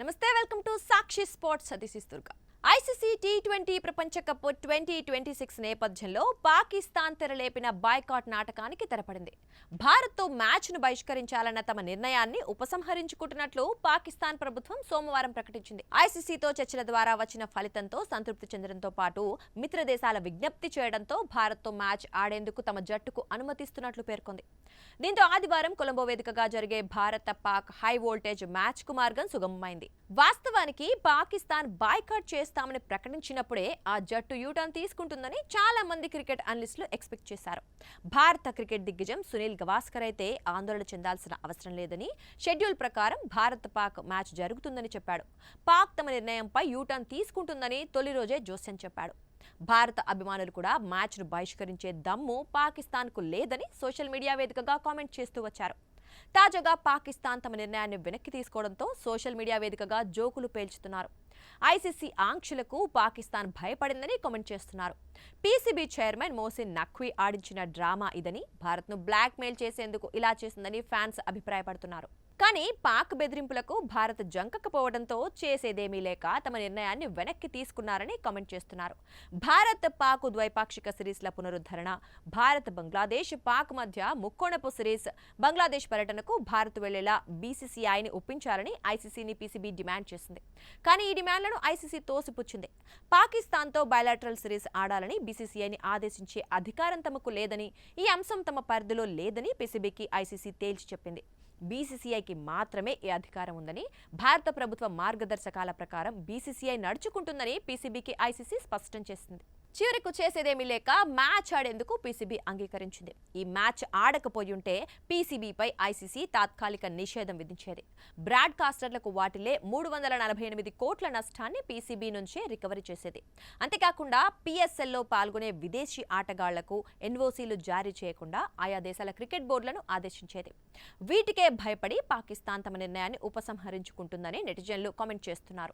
నమస్తే welcome to Sakshi sports. This is Durga. ICC T20 ప్రపంచ cup 2026 నేపథ్యంలో పాకిస్తాన్ తెరలేపిన బాయ్కాట్ నాటకానికి తెరపడింది. భారత్తో మ్యాచ్ను బహిష్కరించాలన్న తమ నిర్ణయాన్ని ఉపసంహరించుకుంటున్నట్లు పాకిస్తాన్ ప్రభుత్వం సోమవారం ప్రకటించింది. ఐసీసీతో చర్చల ద్వారా వచ్చిన ఫలితంతో సంతృప్తి చెందడంతో పాటు మిత్ర దేశాల విజ్ఞప్తి చేయడంతో భారత్తో మ్యాచ్ ఆడేందుకు తమ జట్టుకు అనుమతిస్తున్నట్లు పేర్కొంది. దీంతో ఆదివారం కొలంబో వేదికగా జరిగే భారత పాక్ హై వోల్టేజ్ మ్యాచ్ కు మార్గం సుగమమైంది. వాస్తవానికి పాకిస్తాన్ బాయ్కాట్ చేస్తామని ప్రకటించినప్పుడే ఆ జట్టు యూటర్న్ తీసుకుంటుందని చాలా మంది క్రికెట్ అనలిస్టులు ఎక్స్పెక్ట్ చేశారు. భారత క్రికెట్ దిగ్గజం సునీల్ గవాస్కర్ అయితే ఆందోళన చెందాల్సిన అవసరం లేదని, షెడ్యూల్ ప్రకారం భారత్ పాక్ మ్యాచ్ జరుగుతుందని చెప్పాడు. పాక్ తమ నిర్ణయంపై యూటర్న్ తీసుకుంటుందని తొలి రోజే జోస్యం చెప్పాడు. భారత అభిమానులు కూడా మ్యాచ్ను బహిష్కరించే దమ్ము పాకిస్తాన్కు లేదని సోషల్ మీడియా వేదికగా కామెంట్ చేస్తూ వచ్చారు. తాజాగా పాకిస్తాన్ తమ నిర్ణయాన్ని వెనక్కి తీసుకోవడంతో సోషల్ మీడియా వేదికగా జోకులు పేల్చుతున్నారు. ఐసీసీ ఆంక్షలకు పాకిస్తాన్ భయపడిందని కామెంట్ చేస్తున్నారు. పీసీబీ చైర్మన్ మోసిన్ నఖ్వీ ఆడించిన డ్రామా ఇదని, భారత్ను బ్లాక్ మెయిల్ చేసేందుకు ఇలా చేసిందని ఫ్యాన్స్ అభిప్రాయపడుతున్నారు. కానీ పాక్ బెదిరింపులకు భారత్ జంకకపోవడంతో చేసేదేమీ లేక తమ నిర్ణయాన్ని వెనక్కి తీసుకున్నారని కామెంట్ చేస్తున్నారు. భారత్ పాక్ ద్వైపాక్షిక సిరీస్ల పునరుద్ధరణ, భారత్ బంగ్లాదేశ్ పాక్ మధ్య ముక్కోణపు సిరీస్, బంగ్లాదేశ్ పర్యటనకు భారత్ వెళ్లేలా బీసీసీఐని ఒప్పించాలని ఐసీసీని పీసీబీ డిమాండ్ చేసింది. కానీ ఈ డిమాండ్లను ఐసీసీ తోసిపుచ్చింది. పాకిస్తాన్తో బయలాటరల్ సిరీస్ ఆడాలని బీసీసీఐని ఆదేశించే అధికారం తమకు లేదని, ఈ అంశం తమ పరిధిలో లేదని పీసీబీకి ఐసీసీ తేల్చి చెప్పింది. బీసీసీఐకి మాత్రమే ఈ అధికారం ఉందని, భారత ప్రభుత్వ మార్గదర్శకాల ప్రకారం బీసీసీఐ నడుచుకుంటుందని పీసీబీకి ఐసీసీ స్పష్టం చేసింది. చివరకు చేసేదేమీ లేక మ్యాచ్ ఆడేందుకు పీసీబీ అంగీకరించింది. ఈ మ్యాచ్ ఆడకపోయుంటే పీసీబీపై ఐసీసీ తాత్కాలిక నిషేధం విధించేది. బ్రాడ్కాస్టర్లకు వాటిల్లే 348 కోట్ల నష్టాన్ని పీసీబీ నుంచే రికవరీ చేసేది. అంతేకాకుండా పీఎస్ఎల్లో పాల్గొనే విదేశీ ఆటగాళ్లకు ఎన్ఓసీలు జారీ చేయకుండా ఆయా దేశాల క్రికెట్ బోర్డులను ఆదేశించేది. వీటికే భయపడి పాకిస్తాన్ తమ నిర్ణయాన్ని ఉపసంహరించుకుంటుందని నెటిజన్లు కామెంట్ చేస్తున్నారు.